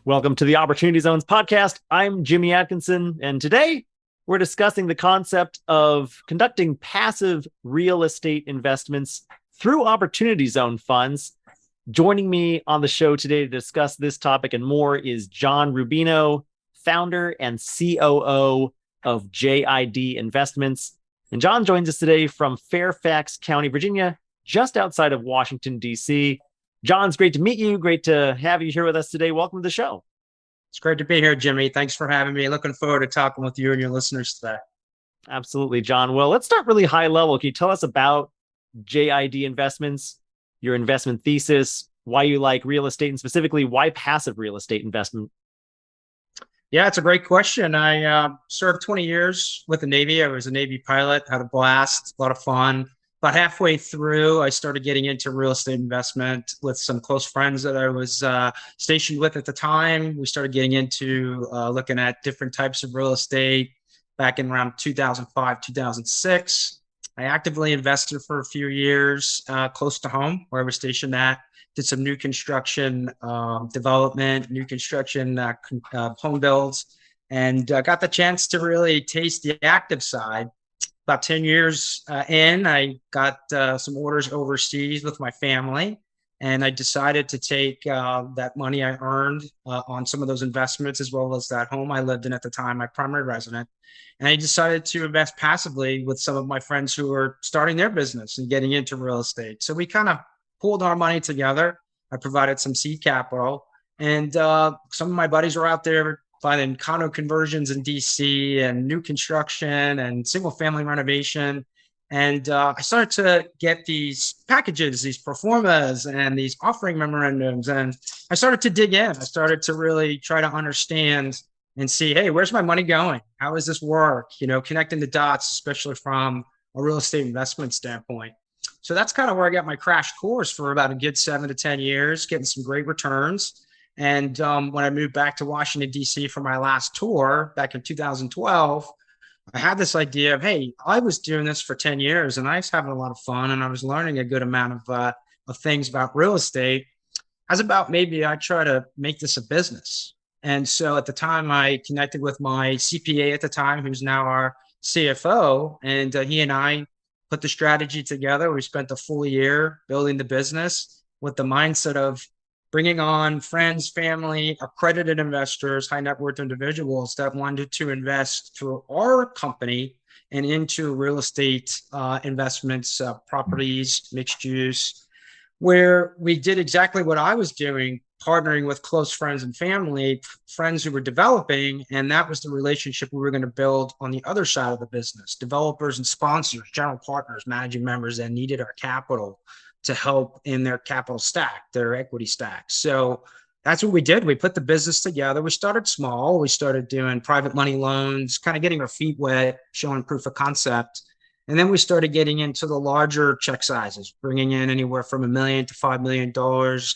Welcome to the Opportunity Zones podcast. I'm Jimmy Atkinson, and today we're discussing the concept of conducting passive real estate investments through Opportunity Zone funds. Joining me on the show today to discuss this topic and more is John Rubino, founder and COO of JID Investments. And John joins us today from Fairfax County, Virginia, just outside of Washington, D.C. John, it's great to meet you. Great to have you here with us today. Welcome to the show. It's great to be here, Jimmy. Thanks for having me. Looking forward to talking with you and your listeners today. Absolutely, John. Well, let's start really high level. Can you tell us about JID Investments, your investment thesis, why you like real estate, and specifically why passive real estate investment? Yeah, it's a great question. I served 20 years with the Navy. I was a Navy pilot, had a blast, a lot of fun. About halfway through, I started getting into real estate investment with some close friends that I was stationed with at the time. We started getting into looking at different types of real estate back in around 2005, 2006. I actively invested for a few years close to home where I was stationed at. Did some new construction development, new construction home builds, and got the chance to really taste the active side. About 10 years in, I got some orders overseas with my family, and I decided to take that money I earned on some of those investments, as well as that home I lived in at the time, my primary resident. And I decided to invest passively with some of my friends who were starting their business and getting into real estate. So we kind of pooled our money together. I provided some seed capital, and some of my buddies were out there finding condo conversions in DC and new construction and single family renovation. And I started to get these packages, these pro formas and these offering memorandums. And I started to dig in. I started to really try to understand and see, hey, where's my money going? How does this work? You know, connecting the dots, especially from a real estate investment standpoint. So that's kind of where I got my crash course for about a good 7 to 10 years, getting some great returns. And when I moved back to Washington, D.C. for my last tour back in 2012, I had this idea of, hey, I was doing this for 10 years and I was having a lot of fun and I was learning a good amount of things about real estate. I was about maybe I try to make this a business. And so at the time, I connected with my CPA at the time, who's now our CFO, and he and I put the strategy together. We spent a full year building the business with the mindset of bringing on friends, family, accredited investors, high net worth individuals that wanted to invest through our company and into real estate investments, properties, mixed use, where we did exactly what I was doing, partnering with close friends and family, friends who were developing. And that was the relationship we were going to build on the other side of the business. Developers and sponsors, general partners, managing members that needed our capital to help in their capital stack, their equity stack. So that's what we did. We put the business together. We started small. We started doing private money loans, kind of getting our feet wet, showing proof of concept. And then we started getting into the larger check sizes, bringing in anywhere from $1 million to $5 million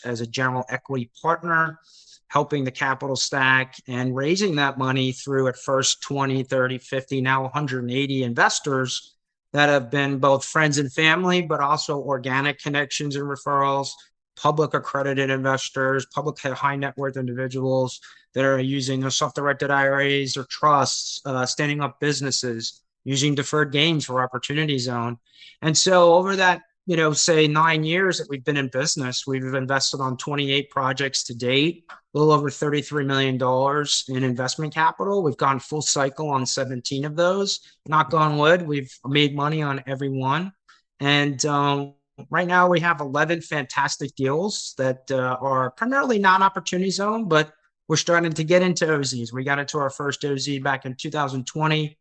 as a general equity partner, helping the capital stack and raising that money through at first 20, 30, 50, now 180 investors that have been both friends and family, but also organic connections and referrals, public accredited investors, public high net worth individuals that are using their self-directed IRAs or trusts, standing up businesses, using deferred gains for Opportunity Zone. And so over that, say 9 years that we've been in business, we've invested on 28 projects to date, a little over $33 million in investment capital. We've gone full cycle on 17 of those. Knock on wood, we've made money on every one. And right now we have 11 fantastic deals that are primarily non-Opportunity Zone, but we're starting to get into OZs. We got into our first OZ back in 2020.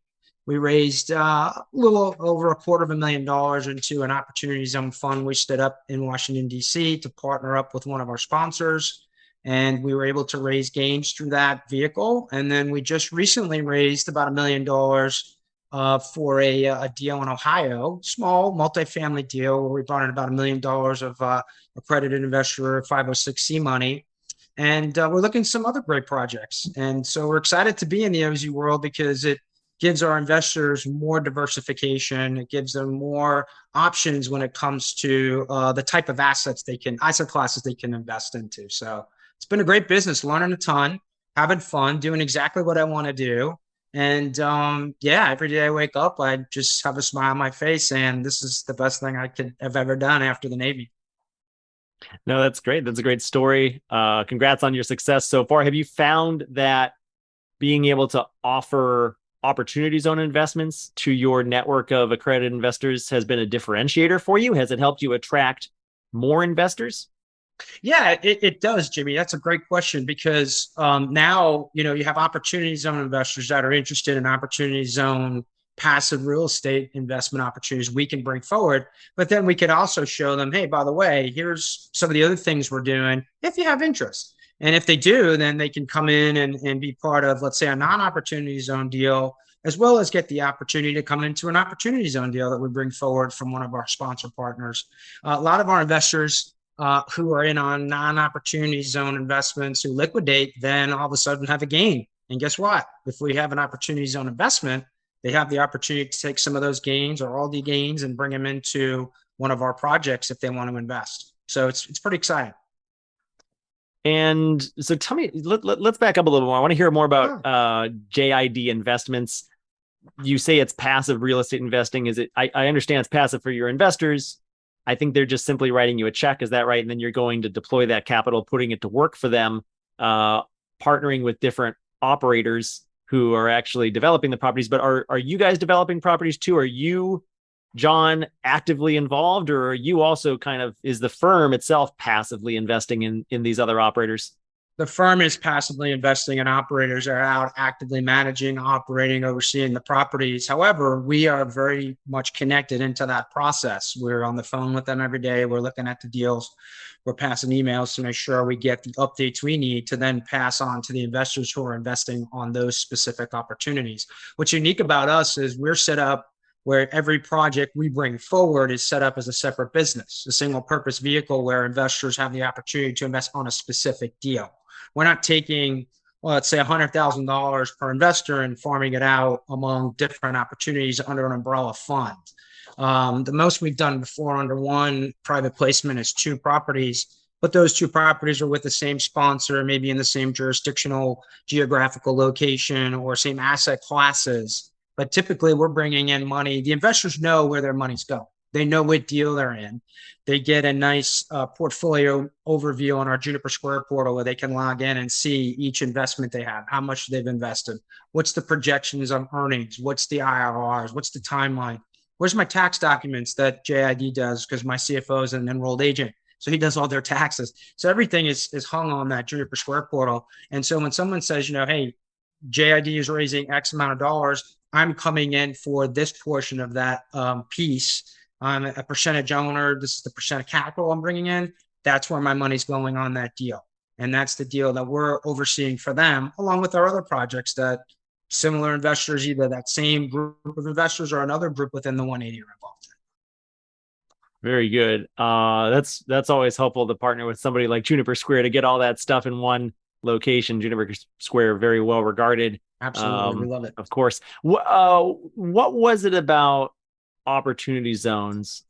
We raised a little over $250,000 into an Opportunity Zone fund we stood up in Washington, D.C. to partner up with one of our sponsors. And we were able to raise gains through that vehicle. And then we just recently raised about $1 million for a deal in Ohio, small multifamily deal where we brought in about $1 million of accredited investor 506c money. And we're looking at some other great projects. And so we're excited to be in the OZ world because it gives our investors more diversification. It gives them more options when it comes to the type of asset classes they can invest into. So it's been a great business, learning a ton, having fun, doing exactly what I want to do. And yeah, every day I wake up, I just have a smile on my face, and this is the best thing I could have ever done after the Navy. No, that's great. That's a great story. Congrats on your success so far. Have you found that being able to offer opportunity zone investments to your network of accredited investors has been a differentiator for you? Has it helped you attract more investors? Yeah, it does, Jimmy. That's a great question because now, you have opportunity zone investors that are interested in opportunity zone passive real estate investment opportunities we can bring forward. But then we could also show them, hey, by the way, here's some of the other things we're doing if you have interest. And if they do, then they can come in and be part of, let's say, a non-opportunity zone deal, as well as get the opportunity to come into an opportunity zone deal that we bring forward from one of our sponsor partners. A lot of our investors who are in on non-opportunity zone investments who liquidate, then all of a sudden have a gain. And guess what? If we have an opportunity zone investment, they have the opportunity to take some of those gains or all the gains and bring them into one of our projects if they want to invest. So it's pretty exciting. And so tell me, let's back up a little more. I want to hear more about JID Investments. You say it's passive real estate investing. Is it? I understand it's passive for your investors. I think they're just simply writing you a check. Is that right? And then you're going to deploy that capital, putting it to work for them, partnering with different operators who are actually developing the properties. But are you guys developing properties too? Are you, John, actively involved, or are you also is the firm itself passively investing in these other operators? The firm is passively investing, and operators are out actively managing, operating, overseeing the properties. However, we are very much connected into that process. We're on the phone with them every day. We're looking at the deals. We're passing emails to make sure we get the updates we need to then pass on to the investors who are investing on those specific opportunities. What's unique about us is we're set up where every project we bring forward is set up as a separate business, a single purpose vehicle where investors have the opportunity to invest on a specific deal. We're not taking, well, let's say $100,000 per investor and farming it out among different opportunities under an umbrella fund. The most we've done before under one private placement is 2 properties, but those 2 properties are with the same sponsor, maybe in the same jurisdictional geographical location or same asset classes. But typically we're bringing in money. The investors know where their money's going. They know what deal they're in. They get a nice portfolio overview on our Juniper Square portal where they can log in and see each investment they have, how much they've invested, what's the projections on earnings, what's the IRRs, what's the timeline, where's my tax documents that JID does because my CFO is an enrolled agent. So he does all their taxes. So everything is hung on that Juniper Square portal. And so when someone says, hey, JID is raising X amount of dollars, I'm coming in for this portion of that piece. I'm a percentage owner. This is the percent of capital I'm bringing in. That's where my money's going on that deal. And that's the deal that we're overseeing for them, along with our other projects that similar investors, either that same group of investors or another group within the 180 are involved in. Very good. That's always helpful to partner with somebody like Juniper Square to get all that stuff in one location. Juniper Square, very well regarded. Absolutely. We love it. Of course. What was it about opportunity zones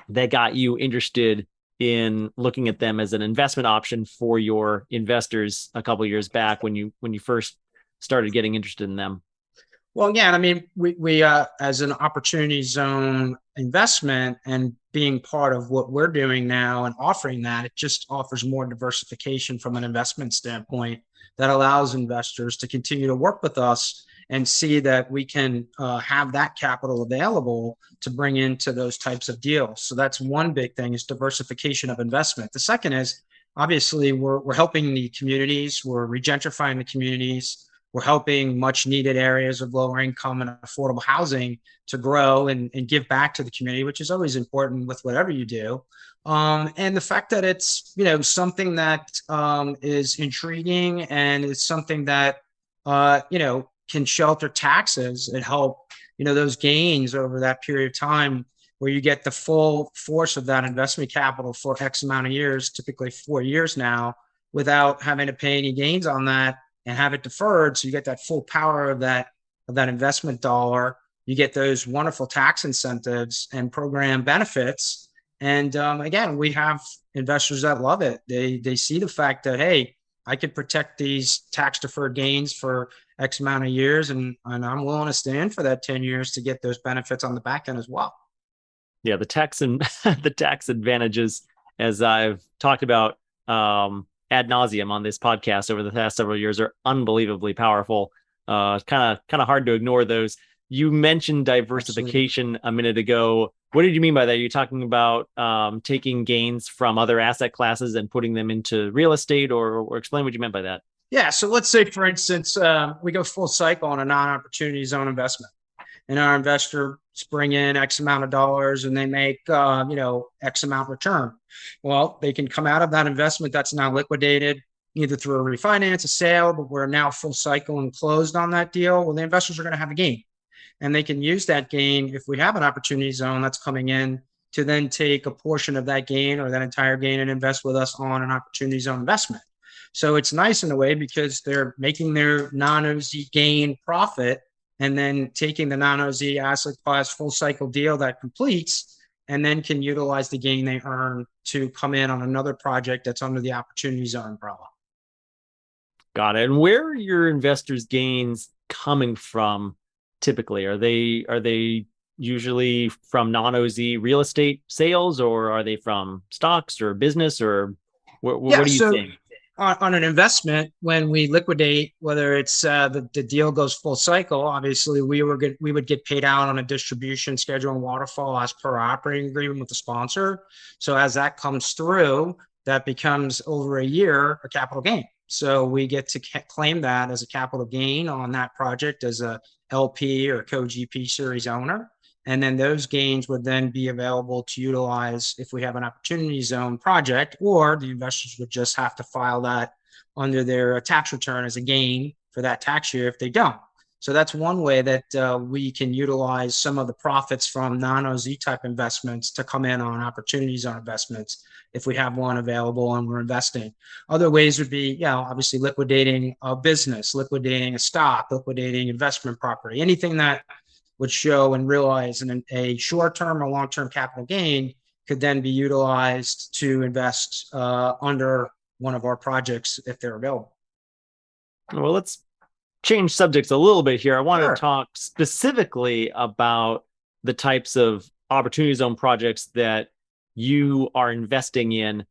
that got you interested in looking at them as an investment option for your investors a couple of years back when you first started getting interested in them? Well, yeah, I mean, we as an opportunity zone investment and being part of what we're doing now and offering that, it just offers more diversification from an investment standpoint that allows investors to continue to work with us and see that we can have that capital available to bring into those types of deals. So that's one big thing, is diversification of investment. The second is, obviously, we're helping the communities. We're regentrifying the communities. We're helping much needed areas of lower income and affordable housing to grow and give back to the community, which is always important with whatever you do. And the fact that it's, something that is intriguing and it's something that, can shelter taxes and help, those gains over that period of time where you get the full force of that investment capital for X amount of years, typically 4 years now, without having to pay any gains on that and have it deferred. So you get that full power of that investment dollar. You get those wonderful tax incentives and program benefits. And again, we have investors that love it. They see the fact that, hey, I could protect these tax deferred gains for X amount of years, and I'm willing to stand for that 10 years to get those benefits on the back end as well. Yeah, the tax and the tax advantages, as I've talked about ad nauseum on this podcast over the past several years, are unbelievably powerful. Kind of hard to ignore those. You mentioned diversification Absolutely. a minute ago. What did you mean by that? You're talking about taking gains from other asset classes and putting them into real estate, or explain what you meant by that. Yeah. So let's say, for instance, we go full cycle on a non-opportunity zone investment, and our investors bring in X amount of dollars and they make, X amount return. Well, they can come out of that investment that's now liquidated either through a refinance, a sale, but we're now full cycle and closed on that deal. Well, the investors are going to have a gain, and they can use that gain if we have an opportunity zone that's coming in to then take a portion of that gain or that entire gain and invest with us on an opportunity zone investment. So it's nice in a way because they're making their non-OZ gain profit and then taking the non-OZ asset class full cycle deal that completes, and then can utilize the gain they earn to come in on another project that's under the opportunity zone umbrella. Got it. And where are your investors' gains coming from typically? Are they usually from non-OZ real estate sales, or are they from stocks or business, or what Yeah. are you So seeing? on an investment, when we liquidate, whether it's the deal goes full cycle, obviously we would get paid out on a distribution schedule and waterfall as per our operating agreement with the sponsor. So as that comes through, that becomes over a year a capital gain. So we get to claim that as a capital gain on that project as a LP or co-GP series owner. And then those gains would then be available to utilize if we have an opportunity zone project, or the investors would just have to file that under their tax return as a gain for that tax year if they don't. So that's one way that we can utilize some of the profits from non-OZ type investments to come in on opportunity zone investments if we have one available and we're investing. Other ways would be, obviously liquidating a business, liquidating a stock, liquidating investment property, anything that would show and realize in a short-term or long-term capital gain could then be utilized to invest under one of our projects if they're available. Well, let's change subjects a little bit here. I want Sure. to talk specifically about the types of opportunity zone projects that you are investing in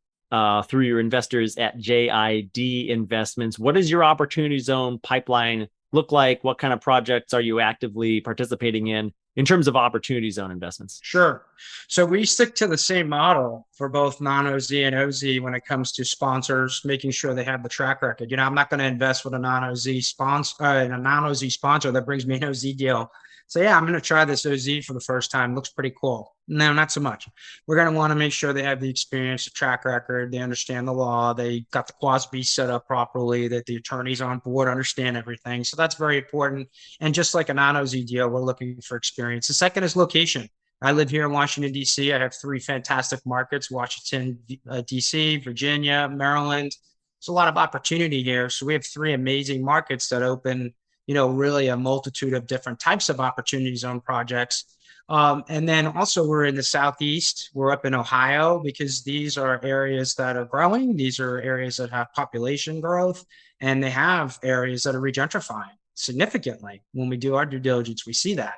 through your investors at JID Investments. What does your opportunity zone pipeline look like? What kind of projects are you actively participating in terms of opportunity zone investments? Sure. So we stick to the same model for both non-OZ and OZ when it comes to sponsors, making sure they have the track record. I'm not going to invest with a non-OZ sponsor that brings me an OZ deal. So I'm going to try this OZ for the first time. Looks pretty cool. No, not so much. We're going to want to make sure they have the experience, the track record, they understand the law, they got the Quas-B set up properly, that the attorneys on board understand everything. So that's very important. And just like a non-OZ deal, we're looking for experience. The second is location. I live here in Washington, D.C. I have 3 fantastic markets: Washington, D.C., Virginia, Maryland. There's a lot of opportunity here. So we have 3 amazing markets that open, really a multitude of different types of opportunity zone projects. And then also we're in the Southeast. We're up in Ohio because these are areas that are growing. These are areas that have population growth, and they have areas that are regentrifying significantly. When we do our due diligence, we see that.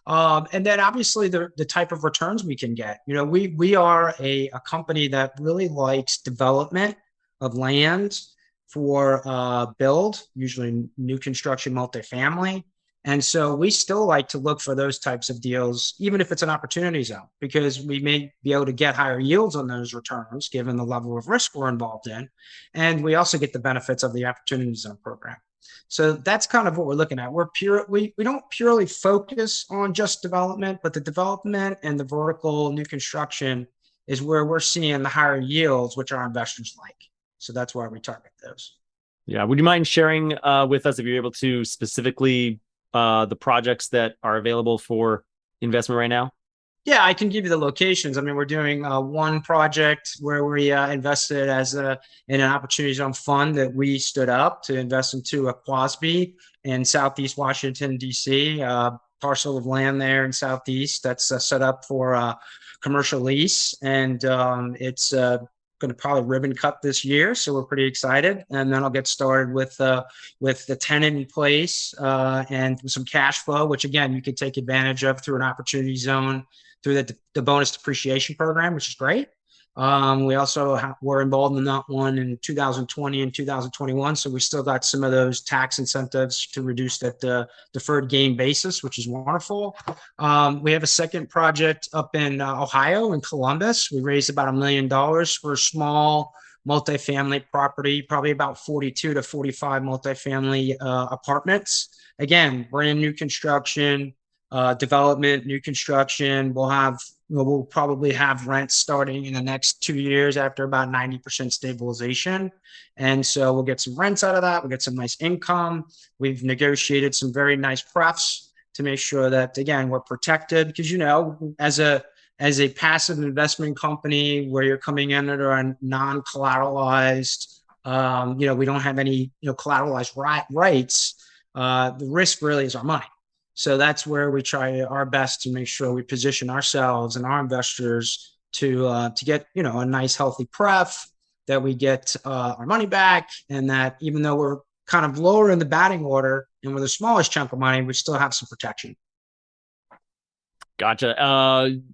And then obviously the type of returns we can get. We are a company that really likes development of land for build, usually new construction multifamily. And so we still like to look for those types of deals, even if it's an opportunity zone, because we may be able to get higher yields on those returns, given the level of risk we're involved in. And we also get the benefits of the opportunity zone program. So that's kind of what we're looking at. We don't purely focus on just development, but the development and the vertical new construction is where we're seeing the higher yields, which our investors like. So that's why we target those. Yeah. Would you mind sharing with us, if you're able to, specifically the projects that are available for investment right now? Yeah, I can give you the locations. I mean, we're doing one project where we invested in an opportunity zone fund that we stood up to invest into a Quas-B in Southeast Washington, D.C., parcel of land there in Southeast that's set up for commercial lease. And it's going to probably ribbon cut this year, so we're pretty excited. And then I'll get started with the tenant in place and some cash flow, which again you can take advantage of through an opportunity zone through the bonus depreciation program, which is great. We also were involved in that one in 2020 and 2021. So we still got some of those tax incentives to reduce that deferred gain basis, which is wonderful. We have a second project up in Ohio, in Columbus. We raised about $1 million for a small multifamily property, probably about 42 to 45 multifamily apartments. Again, brand new construction, development, new construction. We'll probably have rent starting in the next 2 years after about 90% stabilization. And so we'll get some rents out of that. We'll get some nice income. We've negotiated some very nice prefs to make sure that, again, we're protected. Because, as a passive investment company where you're coming in under a non-collateralized, we don't have any, collateralized rights. The risk really is our money. So that's where we try our best to make sure we position ourselves and our investors to get, a nice healthy pref, that we get our money back, and that even though we're kind of lower in the batting order and we're the smallest chunk of money, we still have some protection. Gotcha.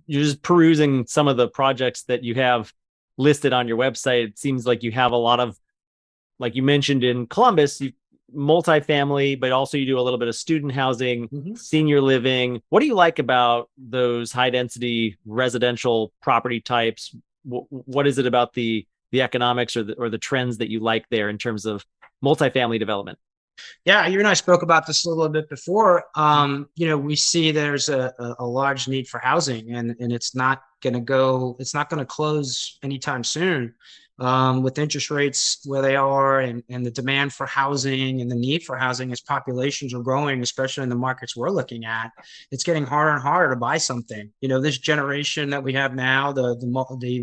You're just perusing some of the projects that you have listed on your website. It seems like you have a lot of, like you mentioned in Columbus, multifamily, but also you do a little bit of student housing, senior living. What do you like about those high density residential property types? What is it about the economics or the trends that you like there in terms of multifamily development? Yeah, you and I spoke about this a little bit before. We see there's a large need for housing, and it's not going to close anytime soon. With interest rates where they are, and the demand for housing and the need for housing as populations are growing, especially in the markets we're looking at, it's getting harder and harder to buy something. This generation that we have now, the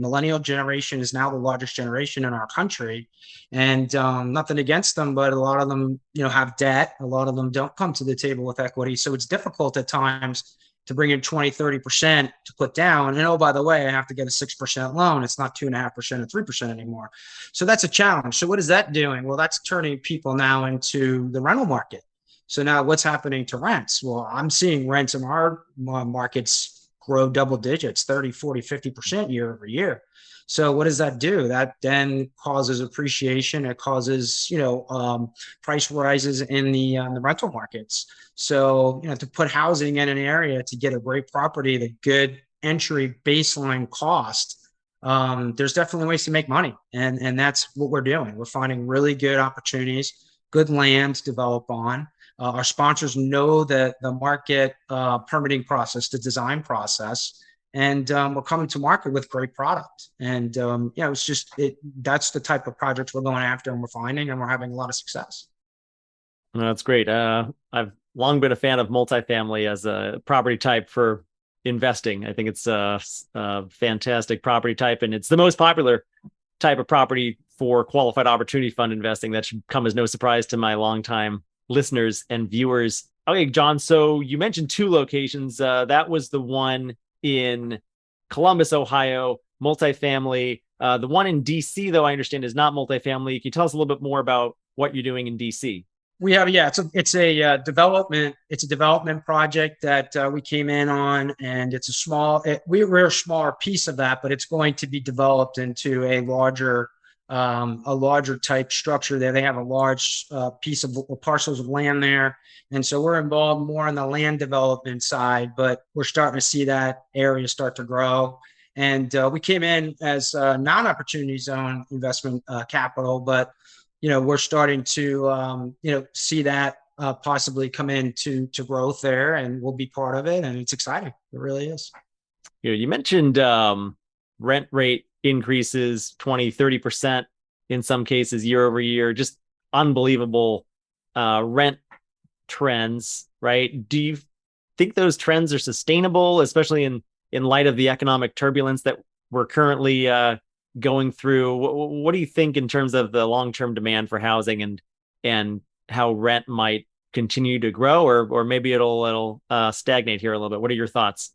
millennial generation, is now the largest generation in our country. And nothing against them, but a lot of them, have debt. A lot of them don't come to the table with equity. So it's difficult at times to bring in 20, 30% to put down. And by the way, I have to get a 6% loan. It's not 2.5% or 3% anymore. So that's a challenge. So what is that doing? Well, that's turning people now into the rental market. So now what's happening to rents? Well, I'm seeing rents in our markets grow double digits, 30, 40, 50% year over year. So what does that do? That then causes appreciation. It causes, price rises in the rental markets. So, to put housing in an area to get a great property, the good entry baseline cost, there's definitely ways to make money. And that's what we're doing. We're finding really good opportunities, good land to develop on. Our sponsors know the market permitting process, the design process. And we're coming to market with great product. And, that's the type of projects we're going after and we're finding, and we're having a lot of success. That's great. I've long been a fan of multifamily as a property type for investing. I think it's a fantastic property type, and it's the most popular type of property for qualified opportunity fund investing. That should come as no surprise to my longtime listeners and viewers. Okay, John, so you mentioned two locations. That was the one in Columbus, Ohio, multifamily. The one in DC, though, I understand is not multifamily. Can you tell us a little bit more about what you're doing in DC? We have, it's a development project that we came in on, and it's we're a smaller piece of that, but it's going to be developed into a larger type structure there. They have a large piece of parcels of land there. And so we're involved more on the land development side, but we're starting to see that area start to grow. And we came in as non-opportunity zone investment capital, but we're starting to see that possibly come into growth there, and we'll be part of it. And it's exciting. It really is. You mentioned rent rate increases 20, 30% in some cases year over year, just unbelievable rent trends, right? Do you think those trends are sustainable, especially in light of the economic turbulence that we're currently going through? What do you think in terms of the long-term demand for housing and how rent might continue to grow, or maybe it'll stagnate here a little bit? What are your thoughts?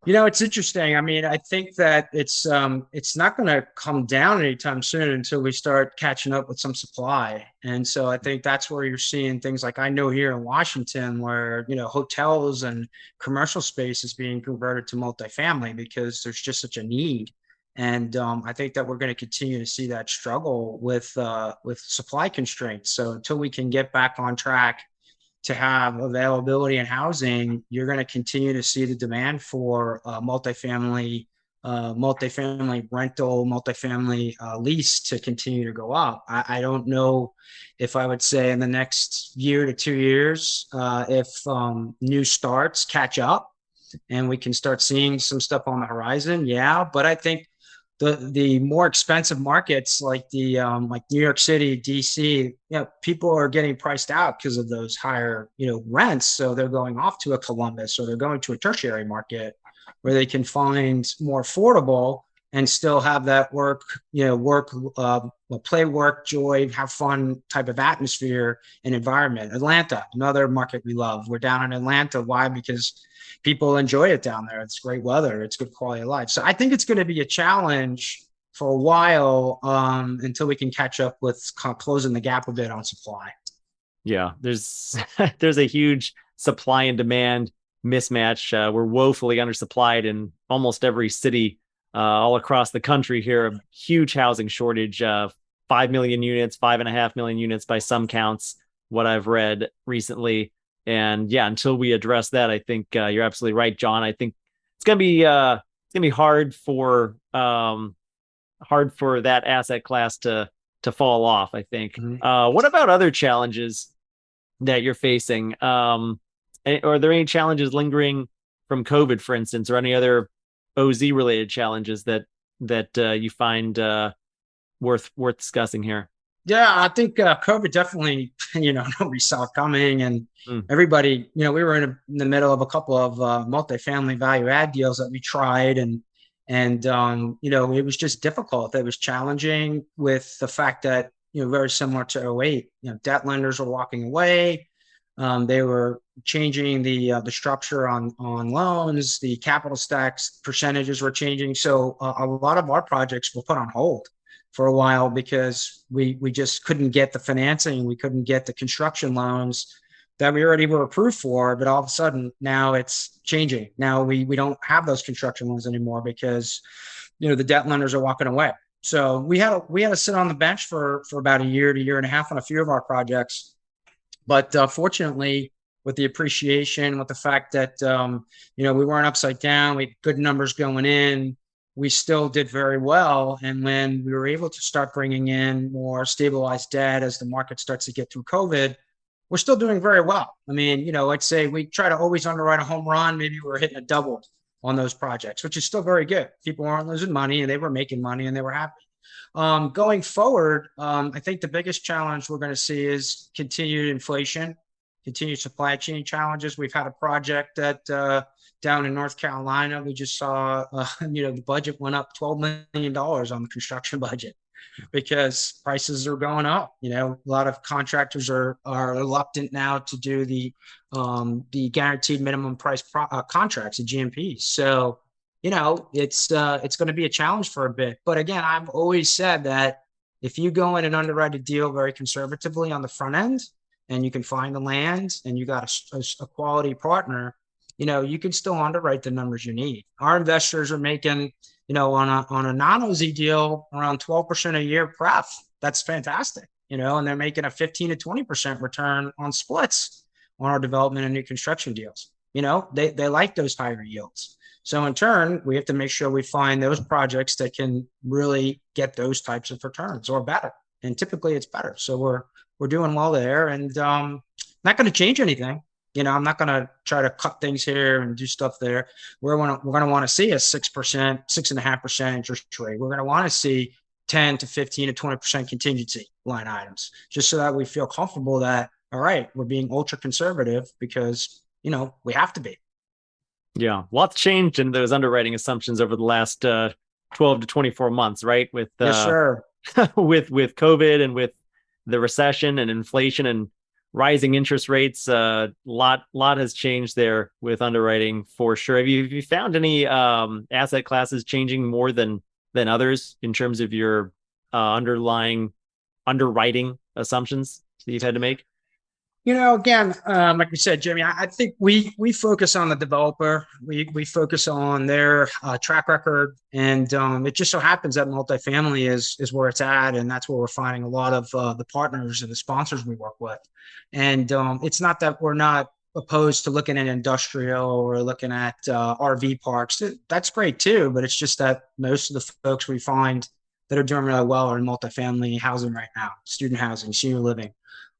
It's interesting. I mean, I think that it's not going to come down anytime soon until we start catching up with some supply. And so I think that's where you're seeing things like I know here in Washington where, hotels and commercial space is being converted to multifamily because there's just such a need. And I think that we're going to continue to see that struggle with supply constraints. So until we can get back on track to have availability in housing, you're going to continue to see the demand for multifamily rental, multifamily lease to continue to go up. I don't know if I would say in the next year to 2 years, if new starts catch up and we can start seeing some stuff on the horizon. Yeah, but I think the more expensive markets like the like New York City, DC, people are getting priced out because of those higher rents. So they're going off to a Columbus or they're going to a tertiary market where they can find more affordable and still have that play, work, joy, have fun type of atmosphere and environment. Atlanta, another market we love. We're down in Atlanta. Why? Because people enjoy it down there. It's great weather. It's good quality of life. So I think it's going to be a challenge for a while until we can catch up with closing the gap a bit on supply. Yeah, there's there's a huge supply and demand mismatch. We're woefully undersupplied in almost every city all across the country here. A huge housing shortage, 5 million units, 5.5 million units by some counts, what I've read recently. And yeah, until we address that, I think you're absolutely right, John. I think it's gonna be hard for that asset class to fall off, I think. Mm-hmm. What about other challenges that you're facing? Are there any challenges lingering from COVID, for instance, or any other OZ related challenges that you find worth discussing here? Yeah, I think COVID definitely, nobody saw it coming, and everybody, we were in the middle of a couple of multifamily value add deals that we tried, and it was just difficult. It was challenging with the fact that very similar to '08, debt lenders were walking away. They were changing the structure on loans, the capital stacks percentages were changing. So a lot of our projects were put on hold for a while because we just couldn't get the financing. We couldn't get the construction loans that we already were approved for. But all of a sudden now it's changing. Now we don't have those construction loans anymore because, the debt lenders are walking away. So we had to sit on the bench for about a year to year and a half on a few of our projects. But fortunately, with the appreciation, with the fact that, we weren't upside down, we had good numbers going in, we still did very well. And when we were able to start bringing in more stabilized debt as the market starts to get through COVID, we're still doing very well. I mean, I'd say we try to always underwrite a home run. Maybe we're hitting a double on those projects, which is still very good. People aren't losing money and they were making money and they were happy. Going forward, I think the biggest challenge we're going to see is continued inflation, continued supply chain challenges. We've had a project that down in North Carolina, we just saw, the budget went up $12 million on the construction budget because prices are going up. A lot of contractors are reluctant now to do the guaranteed minimum price contracts, the GMPs. So, it's going to be a challenge for a bit. But again, I've always said that if you go in and underwrite a deal very conservatively on the front end and you can find the land and you got a quality partner, you can still underwrite the numbers you need. Our investors are making, on a non-OZ deal around 12% a year pref. That's fantastic, and they're making a 15 to 20% return on splits on our development and new construction deals. They like those higher yields. So in turn, we have to make sure we find those projects that can really get those types of returns or better. And typically it's better. So we're doing well there, and not going to change anything. I'm not going to try to cut things here and do stuff there. We're going to want to see a 6%, 6.5% interest rate. We're going to want to see 10 to 15 to 20% contingency line items, just so that we feel comfortable that, all right, we're being ultra conservative because, we have to be. Yeah, lots changed in those underwriting assumptions over the last 12 to 24 months, right? With yes, sir. with COVID and with the recession and inflation, and rising interest rates. Lot has changed there with underwriting for sure. Have you found any asset classes changing more than others in terms of your underlying underwriting assumptions that you've had to make? Again, like we said, Jimmy, I think we focus on the developer. We focus on their track record, and it just so happens that multifamily is where it's at, and that's where we're finding a lot of the partners and the sponsors we work with. And it's not that we're not opposed to looking at industrial or looking at RV parks. That's great too, but it's just that most of the folks we find that are doing really well are in multifamily housing right now, student housing, senior living.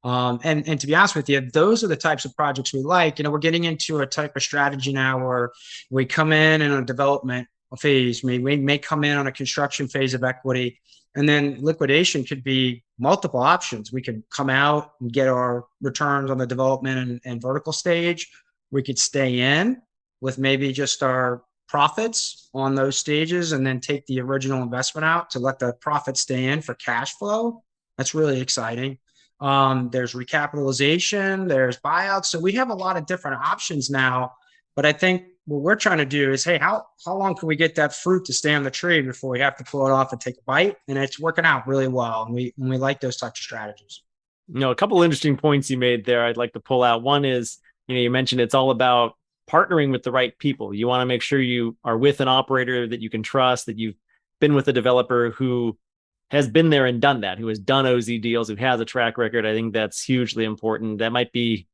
And to be honest with you, those are the types of projects we like. We're getting into a type of strategy now where we come in a development phase. We may come in on a construction phase of equity, and then liquidation could be multiple options. We could come out and get our returns on the development and vertical stage. We could stay in with maybe just our profits on those stages and then take the original investment out to let the profit stay in for cash flow. That's really exciting. There's recapitalization, there's buyouts. So we have a lot of different options now. But I think what we're trying to do is, hey, how long can we get that fruit to stay on the tree before we have to pull it off and take a bite? And it's working out really well. And we like those types of strategies. A couple interesting points you made there I'd like to pull out. One is, you mentioned it's all about partnering with the right people. You want to make sure you are with an operator that you can trust, that you've been with a developer who has been there and done that, who has done OZ deals, who has a track record. I think that's hugely important. That might be,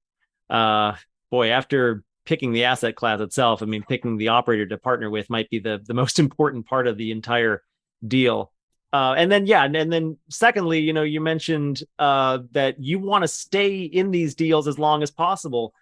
after picking the asset class itself, picking the operator to partner with might be the most important part of the entire deal. And then secondly, you mentioned that you want to stay in these deals as long as possible.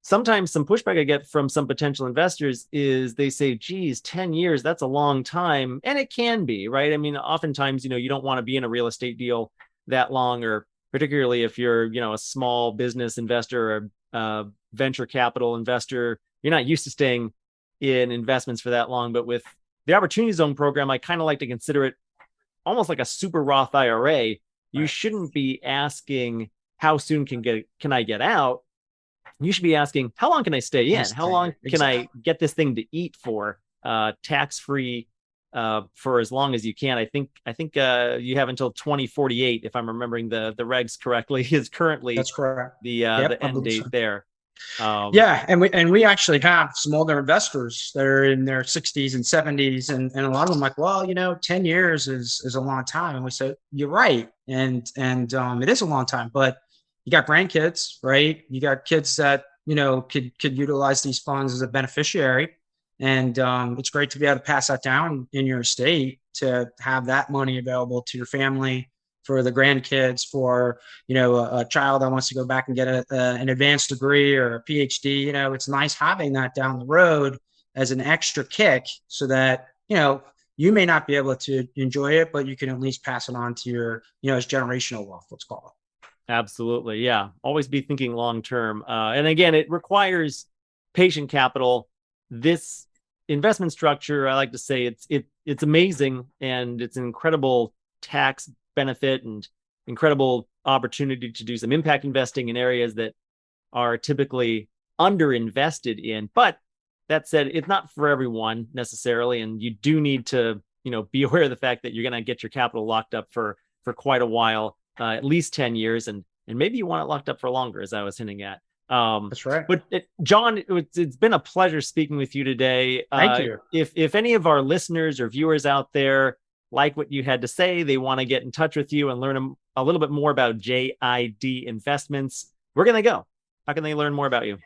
Sometimes some pushback I get from some potential investors is they say, geez, 10 years, that's a long time. And it can be, right? Oftentimes, you don't want to be in a real estate deal that long, or particularly if you're, a small business investor or a venture capital investor, you're not used to staying in investments for that long. But with the Opportunity Zone program, I kind of like to consider it almost like a super Roth IRA. You shouldn't be asking, how soon can I get out? You should be asking, how long can I stay in? How long can I get this thing to eat for, tax-free, for as long as you can? I think you have until 2048, if I'm remembering the regs correctly, is currently that's correct. The end date there. And we actually have some older investors that are in their 60s and 70s, and a lot of them like, well, 10 years is a long time. And we said, you're right. And it is a long time, but you got grandkids, right? You got kids that, could utilize these funds as a beneficiary. And it's great to be able to pass that down in your estate, to have that money available to your family, for the grandkids, for, a child that wants to go back and get an advanced degree or a PhD. It's nice having that down the road as an extra kick, so that, you may not be able to enjoy it, but you can at least pass it on to your, as generational wealth, let's call it. Absolutely. Yeah. Always be thinking long-term. And again, it requires patient capital. This investment structure, I like to say it's amazing, and it's an incredible tax benefit and incredible opportunity to do some impact investing in areas that are typically underinvested in. But that said, it's not for everyone necessarily. And you do need to, be aware of the fact that you're going to get your capital locked up for quite a while. At least 10 years, and maybe you want it locked up for longer, as I was hinting at. That's right. But John, it's been a pleasure speaking with you today. Thank you. If any of our listeners or viewers out there like what you had to say, they want to get in touch with you and learn a little bit more about JID Investments, where can they go? How can they learn more about you?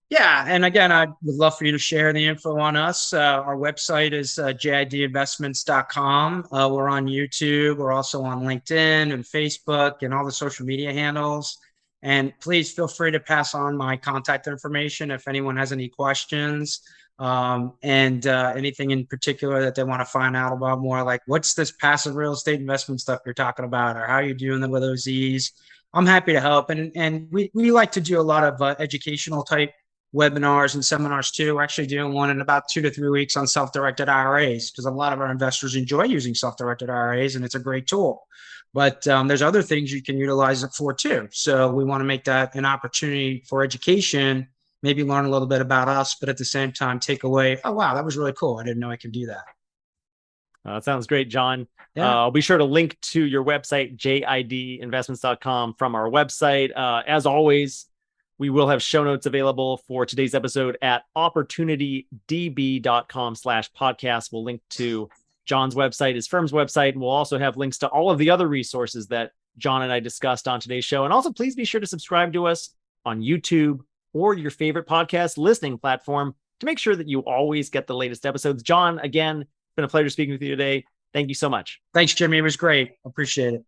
Yeah. And again, I would love for you to share the info on us. Our website is jidinvestments.com. We're on YouTube. We're also on LinkedIn and Facebook and all the social media handles. And please feel free to pass on my contact information if anyone has any questions, and anything in particular that they want to find out about more, like what's this passive real estate investment stuff you're talking about, or how are you doing with OZs? I'm happy to help. And we like to do a lot of educational type webinars and seminars too. We're actually doing one in about 2 to 3 weeks on self-directed IRAs because a lot of our investors enjoy using self-directed IRAs and it's a great tool. But there's other things you can utilize it for too. So we want to make that an opportunity for education, maybe learn a little bit about us, but at the same time take away, oh, wow, that was really cool. I didn't know I could do that. That sounds great, John. Yeah. I'll be sure to link to your website, jidinvestments.com, from our website. As always, we will have show notes available for today's episode at OpportunityDb.com/podcast. We'll link to John's website, his firm's website, and we'll also have links to all of the other resources that John and I discussed on today's show. And also, please be sure to subscribe to us on YouTube or your favorite podcast listening platform to make sure that you always get the latest episodes. John, again, it's been a pleasure speaking with you today. Thank you so much. Thanks, Jimmy. It was great. Appreciate it.